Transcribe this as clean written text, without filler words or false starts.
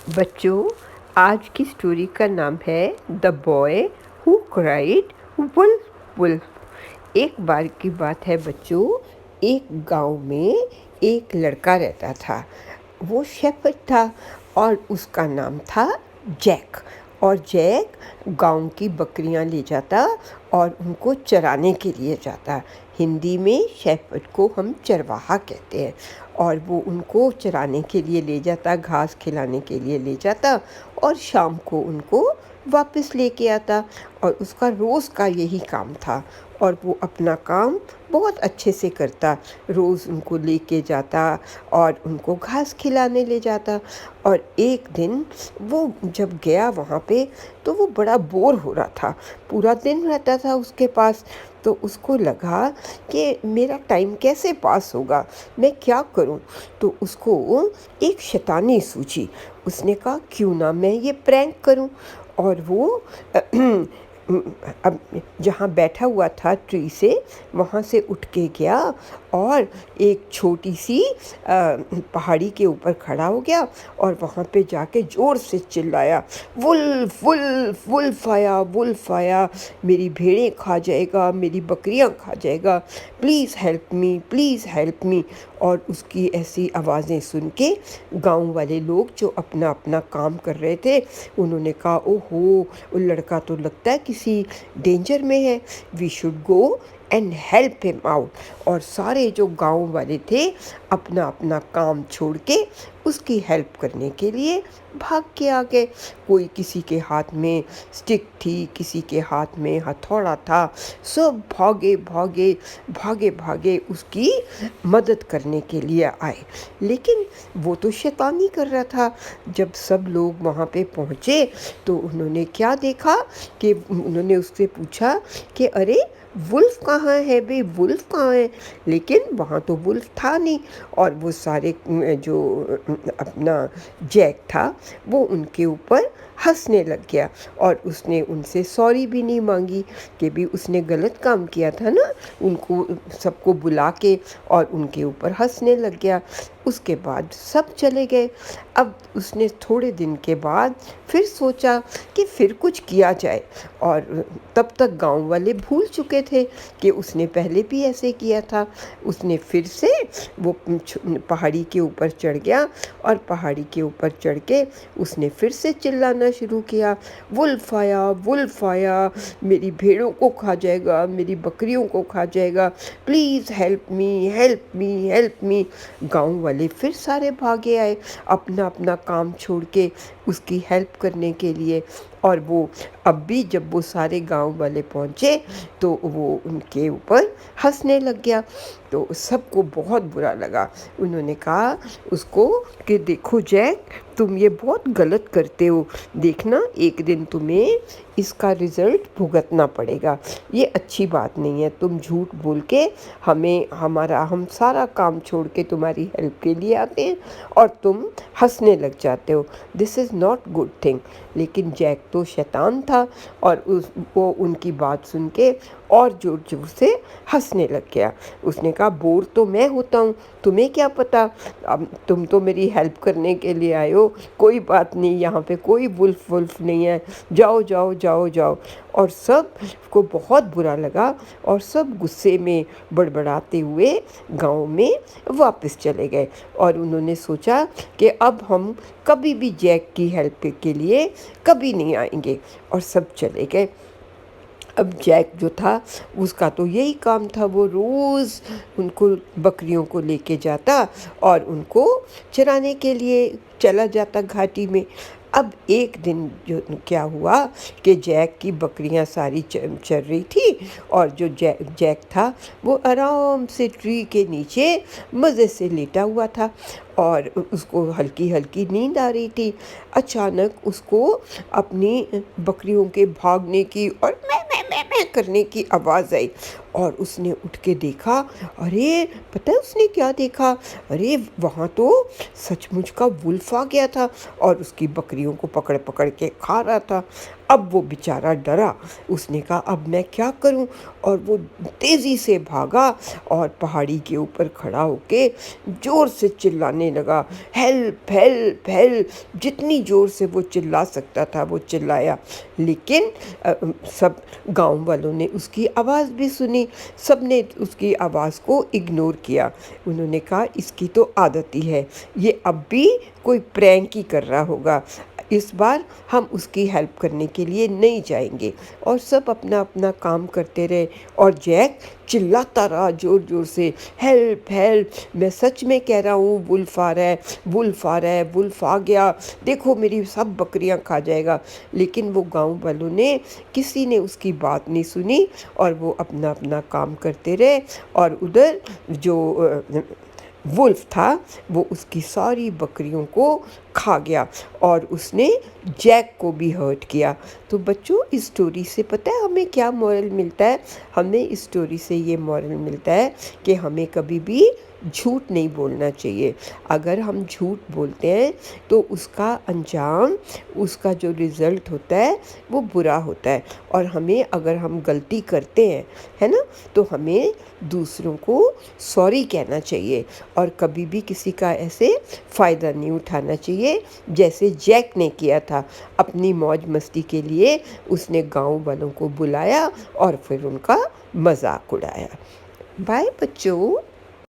बच्चों, आज की स्टोरी का नाम है the boy who cried wolf wolf. एक बार की बात है बच्चों, एक गांव में एक लड़का रहता था। वो शेफर्ड था और उसका नाम था जैक। और जैक गांव की बकरियां ले जाता और उनको चराने के लिए जाता। हिंदी में शेफर्ड को हम चरवाहा कहते हैं। और वो उनको चराने के लिए ले जाता, घास खिलाने के लिए ले जाता और शाम को उनको वापस लेके आता। और उसका रोज़ का यही काम था और वो अपना काम बहुत अच्छे से करता। रोज़ उनको लेके जाता और उनको घास खिलाने ले जाता। और एक दिन वो जब गया वहाँ पे तो वो बड़ा बोर हो रहा था। पूरा दिन रहता था उसके पास। तो उसको लगा कि मेरा टाइम कैसे पास होगा, मैं क्या करूं। तो उसको एक शैतानी सूझी। उसने कहा क्यों ना मैं ये प्रैंक करूं। और वो अब जहाँ बैठा हुआ था ट्री से, वहाँ से उठ के गया और एक छोटी सी पहाड़ी के ऊपर खड़ा हो गया और वहाँ पे जाके ज़ोर से चिल्लाया, वुल्फ वुल्फ वुल्फ आया, मेरी भेड़ें खा जाएगा, मेरी बकरियाँ खा जाएगा, please help me, please help me. और उसकी ऐसी आवाज़ें सुन के गाँव वाले लोग जो अपना अपना काम कर रहे थे, उन्होंने कहा ओहो, वो लड़का तो लगता है किसी डेंजर में है, we should go and help him out. और सारे जो गांव वाले थे अपना अपना काम छोड़ के उसकी हेल्प करने के लिए भाग के आ गए। कोई किसी के हाथ में स्टिक थी, किसी के हाथ में हथौड़ा था। सब भागे भागे भागे भागे उसकी मदद करने के लिए आए। लेकिन वो तो शैतानी कर रहा था। जब सब लोग वहाँ पे पहुँचे तो उन्होंने क्या देखा कि उन्होंने उससे पूछा कि अरे वुल्फ कहाँ है बे, वुल्फ कहाँ है। लेकिन वहाँ तो वुल्फ था नहीं। और वो सारे जो अपना जैक था वो उनके ऊपर हंसने लग गया। और उसने उनसे सॉरी भी नहीं मांगी कि भी उसने गलत काम किया था ना, उनको सबको बुला के और उनके ऊपर हंसने लग गया। उसके बाद सब चले गए। अब उसने थोड़े दिन के बाद फिर सोचा कि फिर कुछ किया जाए। और तब तक गांव वाले भूल चुके थे कि उसने पहले भी ऐसे किया था। उसने फिर से वो पहाड़ी के ऊपर चढ़ गया और पहाड़ी के ऊपर चढ़ के उसने फिर से चिल्लाना शुरू किया, वुल्फ आया, मेरी भेड़ों को खा जाएगा, मेरी बकरियों को खा जाएगा, please help me, help me, help me. गांव वाले फिर सारे भागे आए अपना अपना काम छोड़ के उसकी हेल्प करने के लिए। और वो अब भी जब वो सारे गांव वाले पहुँचे तो वो उनके ऊपर हंसने लग गया। तो सबको बहुत बुरा लगा। उन्होंने कहा उसको कि देखो जैक, तुम ये बहुत गलत करते हो, देखना एक दिन तुम्हें इसका रिज़ल्ट भुगतना पड़ेगा। ये अच्छी बात नहीं है, तुम झूठ बोल के हम सारा काम छोड़ के तुम्हारी हेल्प के लिए आते हैं और तुम हंसने लग जाते हो, this is not good thing. लेकिन जैक तो शैतान था और वो उनकी बात सुन के और जोर जोर से हंसने लग गया। उसने कहा बोर तो मैं होता हूँ, तुम्हें क्या पता, अब तुम तो मेरी हेल्प करने के लिए आए हो, कोई बात नहीं, यहाँ पे कोई वुल्फ वुल्फ नहीं है, जाओ जाओ जाओ जाओ। और सब को बहुत बुरा लगा और सब गुस्से में बड़बड़ाते हुए गांव में वापस चले गए। और उन्होंने सोचा कि अब हम कभी भी जैक की हेल्प के लिए कभी नहीं आएंगे। और सब चले गए। अब जैक जो था उसका तो यही काम था, वो रोज़ उनको बकरियों को लेके जाता और उनको चराने के लिए चला जाता घाटी में। अब एक दिन जो क्या हुआ कि जैक की बकरियां सारी चर रही थी और जो जैक था वो आराम से ट्री के नीचे मज़े से लेटा हुआ था और उसको हल्की हल्की नींद आ रही थी। अचानक उसको अपनी बकरियों के भागने की और मैं करने की आवाज़ आई और उसने उठ के देखा। अरे पता है उसने क्या देखा? अरे वहाँ तो सचमुच का वुल्फ आ गया था और उसकी बकरियों को पकड़ पकड़ के खा रहा था। अब वो बेचारा डरा। उसने कहा अब मैं क्या करूं? और वो तेज़ी से भागा और पहाड़ी के ऊपर खड़ा होके ज़ोर से चिल्लाने लगा, हेल्प हेल्प हेल्प। जितनी ज़ोर से वो चिल्ला सकता था वो चिल्लाया, लेकिन सब गांव वालों ने उसकी आवाज़ भी सुनी। सब ने उसकी आवाज़ को इग्नोर किया। उन्होंने कहा इसकी तो आदत ही है, ये अब भी कोई प्रैंक ही कर रहा होगा, इस बार हम उसकी हेल्प करने के लिए नहीं जाएंगे। और सब अपना अपना काम करते रहे और जैक चिल्लाता रहा ज़ोर ज़ोर से, हेल्प हेल्प, मैं सच में कह रहा हूँ वुल्फ आ रहा है, वुल्फ आ रहा है, वुल्फ आ गया, देखो मेरी सब बकरियाँ खा जाएगा। लेकिन वो गांव वालों ने किसी ने उसकी बात नहीं सुनी और वो अपना अपना काम करते रहे। और उधर जो वुल्फ था वो उसकी सारी बकरियों को खा गया और उसने जैक को भी हर्ट किया। तो बच्चों इस स्टोरी से पता है हमें क्या मॉरल मिलता है? हमें इस स्टोरी से ये मॉरल मिलता है कि हमें कभी भी झूठ नहीं बोलना चाहिए। अगर हम झूठ बोलते हैं तो उसका अंजाम, उसका जो रिज़ल्ट होता है वो बुरा होता है। और हमें अगर हम गलती करते हैं, है ना, तो हमें दूसरों को सॉरी कहना चाहिए और कभी भी किसी का ऐसे फ़ायदा नहीं उठाना चाहिए जैसे जैक ने किया था। अपनी मौज मस्ती के लिए उसने गांव वालों को बुलाया और फिर उनका मजाक उड़ाया। बाय बच्चों।